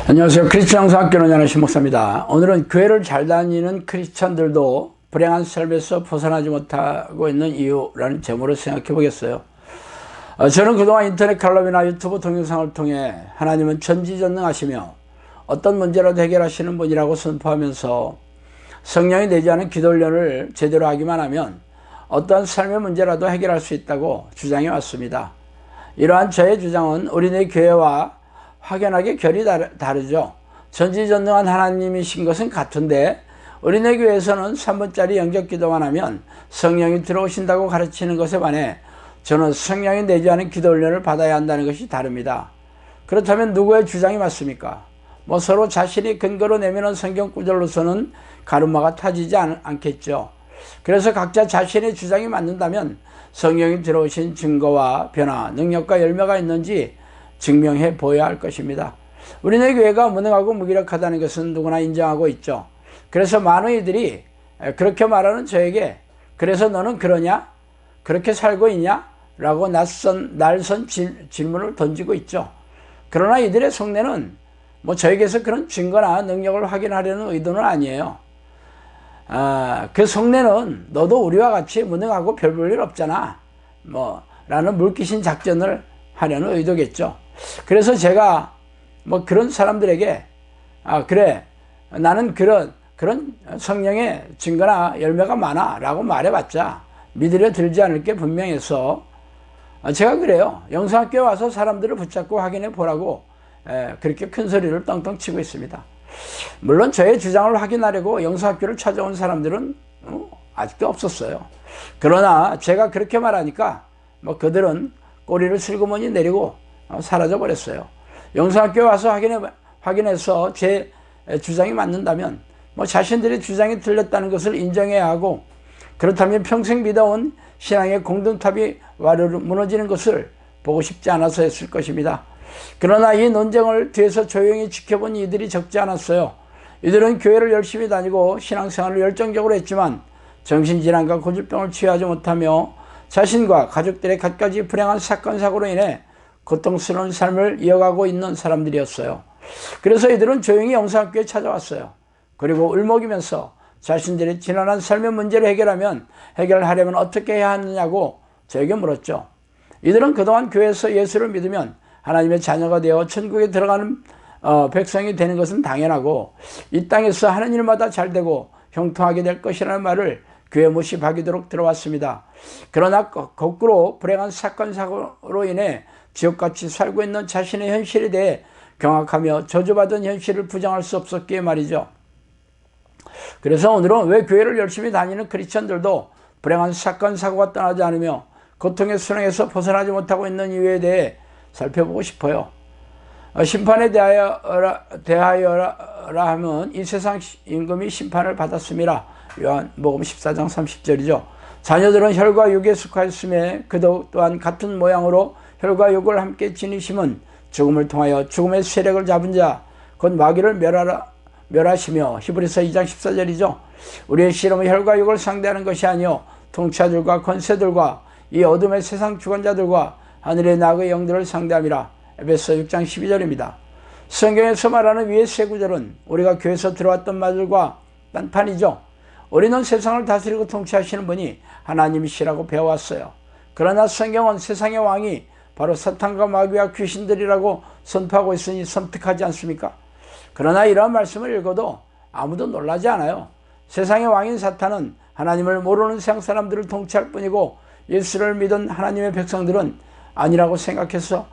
안녕하세요. 크리스천 영상학교 연하는 신목사입니다. 오늘은 교회를 잘 다니는 크리스천들도 불행한 삶에서 벗어나지 못하고 있는 이유라는 제목으로 생각해 보겠어요. 저는 그동안 인터넷 칼럼이나 유튜브 동영상을 통해 하나님은 전지전능하시며 어떤 문제라도 해결하시는 분이라고 선포하면서 성령이 내지 않은 기도훈련을 제대로 하기만 하면 어떠한 삶의 문제라도 해결할 수 있다고 주장해 왔습니다. 이러한 저의 주장은 우리네 교회와 확연하게 결이 다르죠. 전지전능한 하나님이신 것은 같은데 우리네 교회에서는 3분짜리 영접기도만 하면 성령이 들어오신다고 가르치는 것에 반해 저는 성령이 내지 않은 기도훈련을 받아야 한다는 것이 다릅니다. 그렇다면 누구의 주장이 맞습니까? 서로 자신이 근거로 내미는 성경 구절로서는 가르마가 타지지 않겠죠. 그래서 각자 자신의 주장이 맞는다면 성령이 들어오신 증거와 변화, 능력과 열매가 있는지 증명해 보여야 할 것입니다. 우리네 교회가 무능하고 무기력하다는 것은 누구나 인정하고 있죠. 그래서 많은 이들이 그렇게 말하는 저에게 그래서 너는 그러냐? 그렇게 살고 있냐? 라고 날선 질문을 던지고 있죠. 그러나 이들의 속내는 저에게서 그런 증거나 능력을 확인하려는 의도는 아니에요. 그 속내는 너도 우리와 같이 무능하고 별 볼 일 없잖아. 라는 물귀신 작전을 하려는 의도겠죠. 그래서 제가 그런 사람들에게 그래 나는 그런 성령의 증거나 열매가 많아 라고 말해봤자 믿으려 들지 않을 게 분명해서 제가 그래요. 영상학교에 와서 사람들을 붙잡고 확인해 보라고 그렇게 큰 소리를 떵떵 치고 있습니다. 물론 저의 주장을 확인하려고 영상학교를 찾아온 사람들은 아직도 없었어요. 그러나 제가 그렇게 말하니까 그들은 꼬리를 슬그머니 내리고 사라져 버렸어요. 영상학교에 와서 확인해서 제 주장이 맞는다면 자신들의 주장이 틀렸다는 것을 인정해야 하고, 그렇다면 평생 믿어온 신앙의 공동탑이 와르르 무너지는 것을 보고 싶지 않아서 했을 것입니다. 그러나 이 논쟁을 뒤에서 조용히 지켜본 이들이 적지 않았어요. 이들은 교회를 열심히 다니고 신앙생활을 열정적으로 했지만 정신질환과 고질병을 치유하지 못하며 자신과 가족들의 갖가지 불행한 사건 사고로 인해 고통스러운 삶을 이어가고 있는 사람들이었어요. 그래서 이들은 조용히 영상학교에 찾아왔어요. 그리고 울먹이면서 자신들의 지난한 삶의 문제를 해결하려면 어떻게 해야 하느냐고 저에게 물었죠. 이들은 그동안 교회에서 예수를 믿으면 하나님의 자녀가 되어 천국에 들어가는 백성이 되는 것은 당연하고 이 땅에서 하는 일마다 잘되고 형통하게 될 것이라는 말을 교회 모시하도록 들어왔습니다. 그러나 거꾸로 불행한 사건 사고로 인해 지옥같이 살고 있는 자신의 현실에 대해 경악하며 저주받은 현실을 부정할 수 없었기에 말이죠. 그래서 오늘은 왜 교회를 열심히 다니는 크리스천들도 불행한 사건 사고가 떠나지 않으며 고통의 수렁에서 벗어나지 못하고 있는 이유에 대해 살펴보고 싶어요. 심판에 대하여라 하면 이 세상 임금이 심판을 받았음이라. 요한복음 14장 30절이죠. 자녀들은 혈과 육에 속하였음에 그도 또한 같은 모양으로 혈과 육을 함께 지니심은 죽음을 통하여 죽음의 세력을 잡은 자 곧 마귀를 멸하시며. 히브리서 2장 14절이죠. 우리의 씨름은 혈과 육을 상대하는 것이 아니요 통치자들과 권세들과 이 어둠의 세상 주관자들과 하늘의 나그의 영들을 상대함이라. 에베소 6장 12절입니다. 성경에서 말하는 위의 세 구절은 우리가 교회에서 들어왔던 말들과 딴판이죠. 우리는 세상을 다스리고 통치하시는 분이 하나님이시라고 배워왔어요. 그러나 성경은 세상의 왕이 바로 사탄과 마귀와 귀신들이라고 선포하고 있으니 섬뜩하지 않습니까? 그러나 이러한 말씀을 읽어도 아무도 놀라지 않아요. 세상의 왕인 사탄은 하나님을 모르는 세상 사람들을 통치할 뿐이고 예수를 믿은 하나님의 백성들은 아니라고 생각해서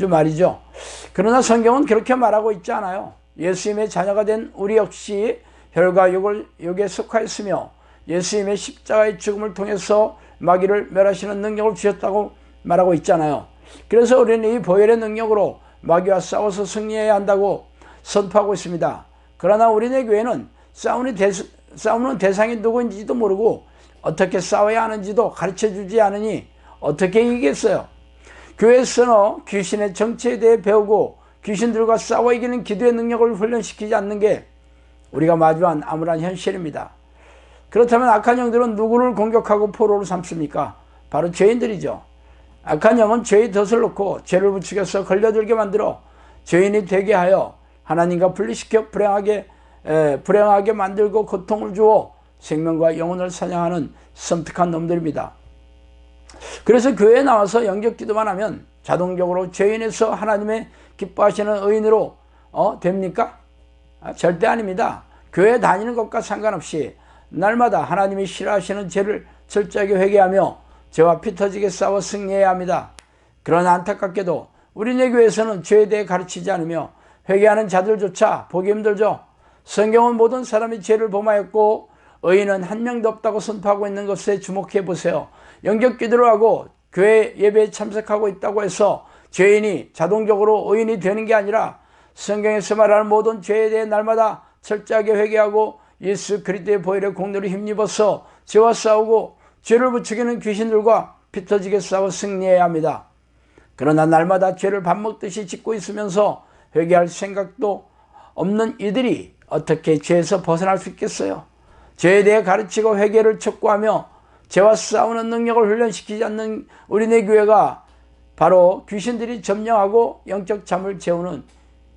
말이죠. 그러나 성경은 그렇게 말하고 있지 않아요. 예수님의 자녀가 된 우리 역시 혈과 육에 속하였으며 예수님의 십자가의 죽음을 통해서 마귀를 멸하시는 능력을 주셨다고 말하고 있잖아요. 그래서 우리는 이 보혈의 능력으로 마귀와 싸워서 승리해야 한다고 선포하고 있습니다. 그러나 우리네 교회는 싸우는 대상이 누구인지도 모르고 어떻게 싸워야 하는지도 가르쳐주지 않으니 어떻게 이기겠어요? 교회에서는 귀신의 정체에 대해 배우고 귀신들과 싸워 이기는 기도의 능력을 훈련시키지 않는 게 우리가 마주한 암울한 현실입니다. 그렇다면 악한 영들은 누구를 공격하고 포로로 삼습니까? 바로 죄인들이죠. 악한 영은 죄의 덫을 놓고 죄를 부추겨서 걸려들게 만들어 죄인이 되게 하여 하나님과 분리시켜 불행하게 만들고 고통을 주어 생명과 영혼을 사냥하는 섬뜩한 놈들입니다. 그래서 교회에 나와서 영적 기도만 하면 자동적으로 죄인에서 하나님의 기뻐하시는 의인으로 됩니까? 절대 아닙니다. 교회 다니는 것과 상관없이 날마다 하나님이 싫어하시는 죄를 철저하게 회개하며 죄와 피 터지게 싸워 승리해야 합니다. 그러나 안타깝게도 우리네 교회에서는 죄에 대해 가르치지 않으며 회개하는 자들조차 보기 힘들죠. 성경은 모든 사람이 죄를 범하였고 의인은 한 명도 없다고 선포하고 있는 것에 주목해 보세요. 영적 기도를 하고 교회 예배에 참석하고 있다고 해서 죄인이 자동적으로 의인이 되는 게 아니라 성경에서 말하는 모든 죄에 대해 날마다 철저하게 회개하고 예수 그리스도의 보혈의 공로를 힘입어서 죄와 싸우고 죄를 부추기는 귀신들과 피 터지게 싸워 승리해야 합니다. 그러나 날마다 죄를 밥 먹듯이 짓고 있으면서 회개할 생각도 없는 이들이 어떻게 죄에서 벗어날 수 있겠어요? 죄에 대해 가르치고 회개를 촉구하며 죄와 싸우는 능력을 훈련시키지 않는 우리네 교회가 바로 귀신들이 점령하고 영적 잠을 재우는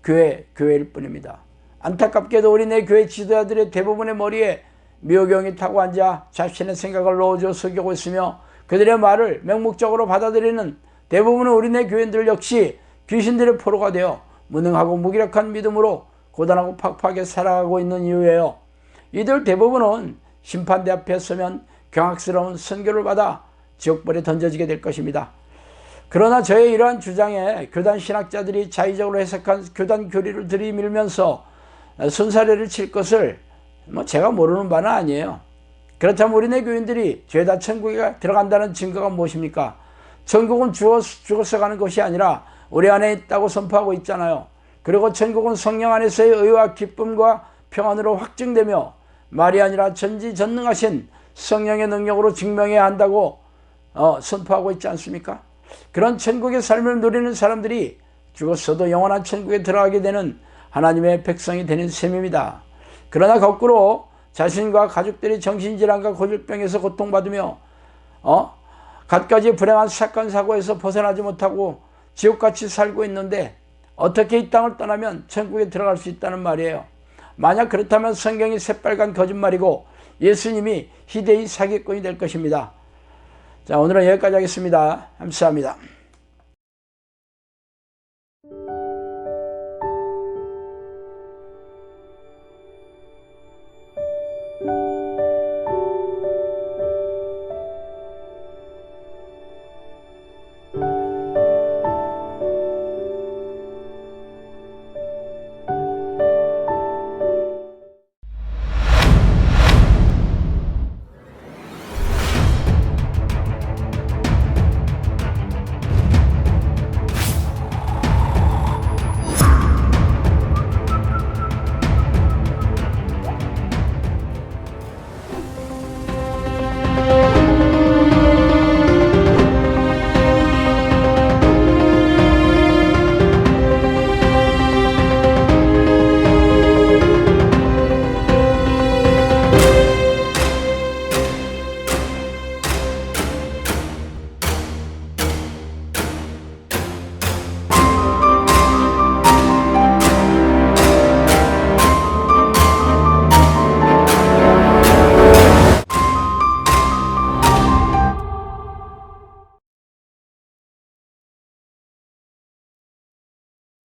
교회일 뿐입니다. 안타깝게도 우리네 교회 지도자들의 대부분의 머리에 미호경이 타고 앉아 자신의 생각을 넣어줘 속이고 있으며 그들의 말을 맹목적으로 받아들이는 대부분의 우리네 교인들 역시 귀신들의 포로가 되어 무능하고 무기력한 믿음으로 고단하고 팍팍하게 살아가고 있는 이유예요. 이들 대부분은 심판대 앞에 서면 경악스러운 선교를 받아 지옥불에 던져지게 될 것입니다. 그러나 저의 이러한 주장에 교단 신학자들이 자의적으로 해석한 교단 교리를 들이밀면서 손사래를 칠 것을 제가 모르는 바는 아니에요. 그렇다면 우리네 교인들이 죄다 천국에 들어간다는 증거가 무엇입니까? 천국은 죽어서 가는 것이 아니라 우리 안에 있다고 선포하고 있잖아요. 그리고 천국은 성령 안에서의 의와 기쁨과 평안으로 확증되며 말이 아니라 전지전능하신 성령의 능력으로 증명해야 한다고 선포하고 있지 않습니까? 그런 천국의 삶을 누리는 사람들이 죽었어도 영원한 천국에 들어가게 되는 하나님의 백성이 되는 셈입니다. 그러나 거꾸로 자신과 가족들이 정신질환과 고질병에서 고통받으며 갖가지 불행한 사건 사고에서 벗어나지 못하고 지옥같이 살고 있는데 어떻게 이 땅을 떠나면 천국에 들어갈 수 있다는 말이에요. 만약 그렇다면 성경이 새빨간 거짓말이고 예수님이 희대의 사기꾼이 될 것입니다. 자, 오늘은 여기까지 하겠습니다. 감사합니다.